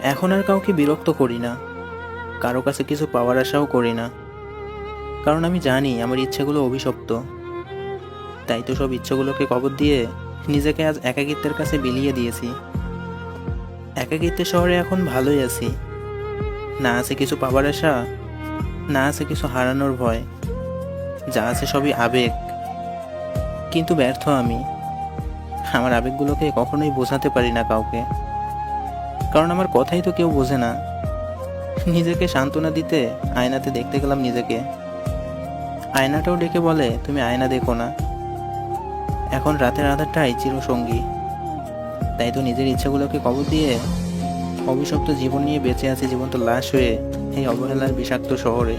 এখন আর কাউকে বিরক্ত করি না, কারো কাছে কিছু পাওয়ার আশাও করি না। কারণ আমি জানি আমার ইচ্ছেগুলো অভিশপ্ত। তাই তো সব ইচ্ছেগুলোকে কবর দিয়ে নিজেকে আজ একাকিত্বের কাছে বিলিয়ে দিয়েছি। একাকিত্বের শহরে এখন ভালোই আছি। না আছে কিছু পাওয়ার আশা, না আছে কিছু হারানোর ভয়। যা আছে সবই আবেগ। কিন্তু ব্যর্থ আমি। আমার আবেগগুলোকে কখনোই বোঝাতে পারি না কাউকে, কারণ আমার কথাই তো কেউ বোঝে না। নিজেকে সান্ত্বনা দিতে আয়নাতে দেখতে গেলাম নিজেকে। আয়নাটাও ডেকে বলে, তুমি আয়না দেখো না। এখন রাতের আধারটাই চিরসঙ্গী। তাই তো নিজের ইচ্ছাগুলোকে কবর দিয়ে অভিশপ্ত জীবন নিয়ে বেঁচে আছে জীবন্ত লাশ হয়ে এই অবহেলার বিষাক্ত শহরে।